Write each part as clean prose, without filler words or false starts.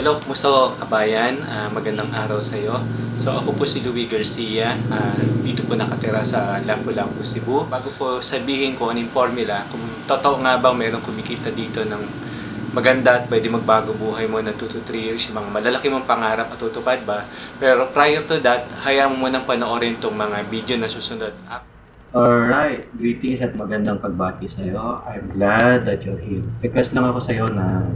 Hello, kumusta ko kabayan? Magandang araw sa iyo. So ako po si Louie Garcia. Dito po nakatira sa Lapu-Lapu, Cebu. Bago po sabihin ko anong formula, kung totoo nga bang mayroong kumikita dito ng maganda at pwede magbago buhay mo na 2 to 3 years, yung mga malalaki mong pangarap at tutupad ba? Pero prior to that, hayaan mo munang panoorin itong mga video na susunod. Alright, greetings at magandang pagbati sa iyo. I'm glad that you're here. Request lang ako sa iyo na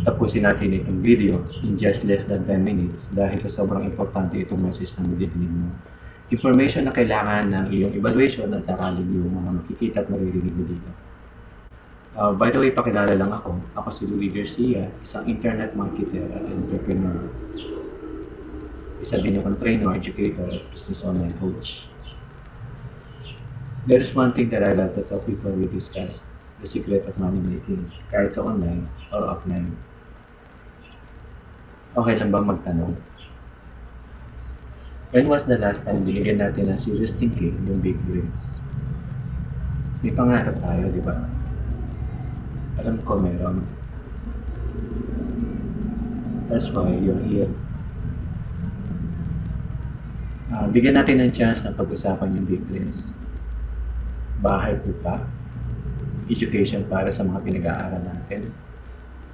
tapusin natin itong video in just less than 10 minutes dahil sa sobrang importante itong message na magdidinig mo. Information na kailangan ng iyong evaluation at aralin yung mga makikita at maririnig mo dito. By the way, pakilala lang ako. Ako si Louie Garcia, isang internet marketer at entrepreneur. Isa din akong trainer, educator at business online coach. There is one thing that I love to talk before we discuss the secret of money making, kahit sa online or offline. Okay lang bang magtanong? When was the last time binigyan natin ng serious thinking yung big dreams? May pangarap tayo, di ba? Alam ko meron. That's why you're here. Bigyan natin ng chance na pag-usapan yung big dreams. Bahay lupa, education para sa mga pinag-aaral natin,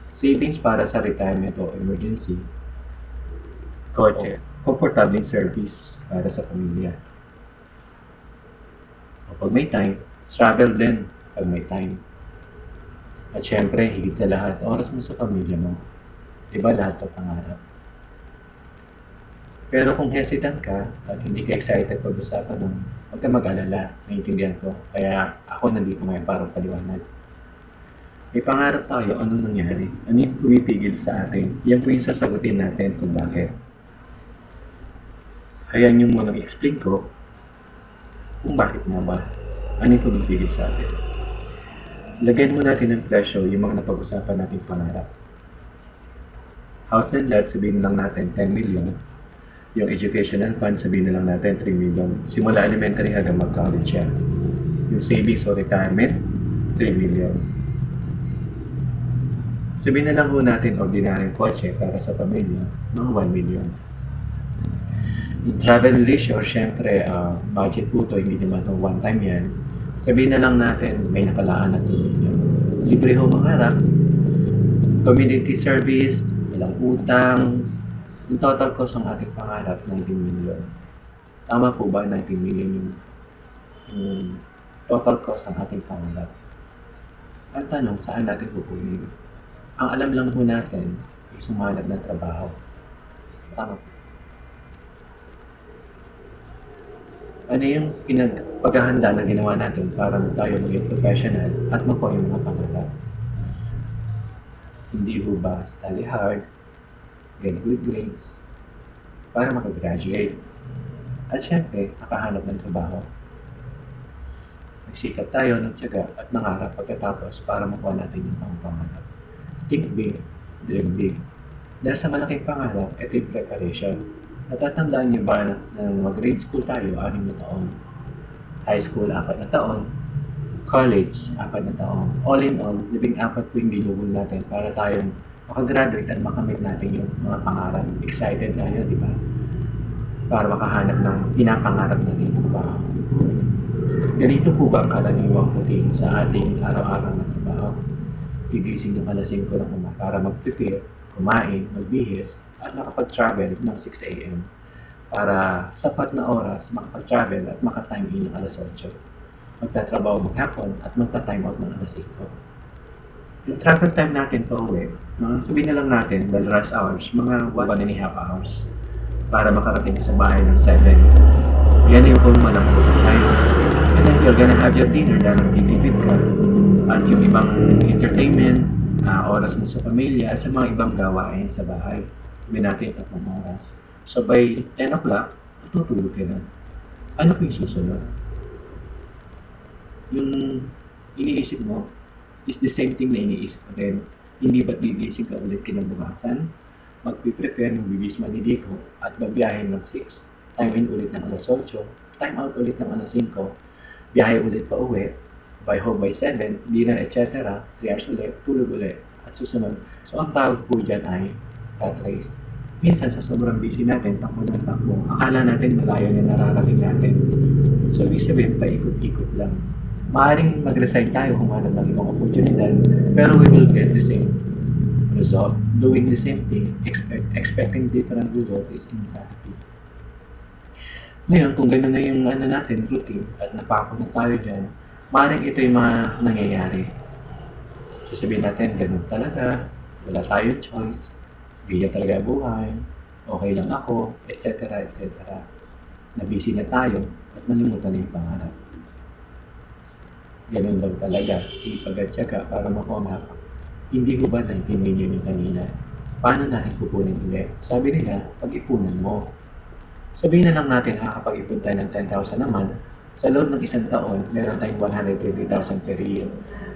savings para sa retirement o emergency, kotse, komportabling service para sa pamilya. O pag may time, travel din pag may time. At syempre, higit sa lahat, oras mo sa pamilya mo. Diba lahat ng pangarap? Pero kung hesitant ka at hindi ka excited pag-usapan ng huwag ka mag-alala, naiintindihan ko. Kaya ako nandito ngayon para paliwanag. May pangarap tayo, anong nangyari? Ano yung pumipigil sa atin? Yan po yung sasagutin natin kung bakit. Hayaan nyo munang explain ko kung bakit nga ba. Ano yung pumipigil sa atin? Lagyan mo natin ng presyo yung mga napag-usapan natin pangarap. House and lot, sabihin lang natin 10 million. Yung educational fund, sabihin na lang natin 3 million. Simula elementary hanggang mag-college yan. Yung savings or retirement, 3 million. Sabihin na lang po natin ordinaryong kotse para sa pamilya, mga 1 million. Yung travel and leisure, syempre, budget po to, hindi naman itong one time yan. Sabihin na lang natin, may nakalaan na 2 million. Libre ho mangarap, community service, walang utang. Yung total cost ng ating pangarap, 19 million. Tama po ba 19 million yung total cost ng ating pangarap? Ang tanong, saan natin pupunin? Ang alam lang po natin ay sumanap ng trabaho. Tama po. Ano yung paghahanda na ginawa natin para tayo maging professional at makuha yung mga pangarap? Hindi po ba study hard, get good grades, para makagraduate. At syempre, nakahanap ng trabaho. Nagsikap tayo, nagtiyaga at nangarap pagkatapos para makuha natin yung pangarap. Think big, dream big. Dahil sa malaking pangarap, ito yung preparation. Natatandaan niyo ba na mag-grade school tayo, 6 na taon. High school, 4 na taon. College, 4 na taon. All in all, 14 po yung ginugol natin para tayong makagraduate at makamit natin yung mga pangarap. Excited tayo, di ba? Para makahanap ng pinapangarap natin ng trabaho. Ganito po ba ang karaniwang routine sa ating araw-araw na trabaho? Gigising ng alas 5 ng umaga para mag-prepare, kumain, magbihis, at makapag-travel ng 6 a.m. para sapat na oras makapag-travel at makatime in ng alas 8. Magtatrabaho maghapon at magta-time out ng alas 5. Yung travel time natin pa uwi, sabihin na lang natin, dahil rush hours, mga 1.5 hours para makarating sa bahay ng 7. Yan yung kung malang time. And then you're gonna have your dinner dahil titipid ka. At yung ibang entertainment, oras mo sa pamilya, at sa mga ibang gawain sa bahay. Sabihin natin 3 oras. So by 10 o'clock, matutulog ka na. Ano po yung susunod? Yung iniisip mo, is the same thing na iniisip ko rin. Hindi ba't gigising ka ulit kinabukasan? Magpiprepare ng bibis manidiko at babiyahin ng 6. Time in ulit ng alas 8. Time out ulit ng alas 5. Biyahe ulit pa uwi. By home by 7. Dinner etc. 3 hours ulit. Tulog ulit. At susunod. So ang tawag po dyan ay rat race. Minsan sa sobrang busy natin, takbo ng takbo, akala natin malayo na nararating natin. So, ibig sabihin, paikot-ikot lang. Maaaring mag-resign tayo, humanap ng ibang oportunidad, pero we will get the same result. Doing the same thing, expecting different result is insanity. Ngayon, kung gano'n na yung natin, routine, at napako na tayo dyan, maaaring ito yung mga nangyayari. Sasabihin natin, ganun talaga, wala tayong choice, ganyan talaga buhay, okay lang ako, etc. etc. Na-busy na tayo at nalimutan na yung pangarap. Ganun daw talaga, sipag at syaga para makuha. Hindi ko ba naintindihan yun yung kanina? Paano natin kukunin ulit? Sabi nila, pag-ipunan mo. Sabihin na lang natin nakakapag-ipon tayo ng 10,000 naman, sa loob ng isang taon, meron tayong 120,000 per year.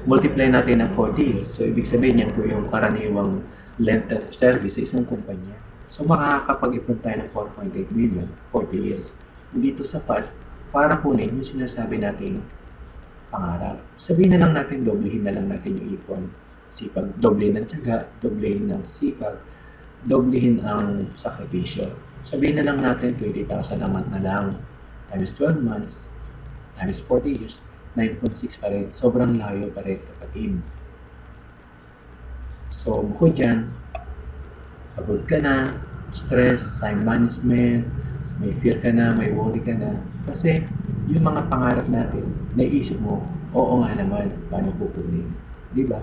Multiply natin ng 40 years, so ibig sabihin yan po yung karaniwang length of service sa isang kumpanya. So makakapag-ipon tayo ng 4.8 million, 40 years. Hindi ito sapat para kunin yung sinasabi nating pangarap. Sabihin na lang natin, doblehin na lang natin yung ipon. Sipag, doblehin ng tiyaga, doblehin ng sipag, doblehin ang sakripisyo. Sabihin na lang natin 20,000 a month na lang, times 12 months, times 40 years, 9.6 pa rin. Sobrang layo pa rin, kapatid. So, bukod dyan, pagod ka na, stress, time management, may fear ka na, may worry ka na. Kasi, yung mga pangarap natin, naisip mo, oo nga naman, paano kukunin? Di ba?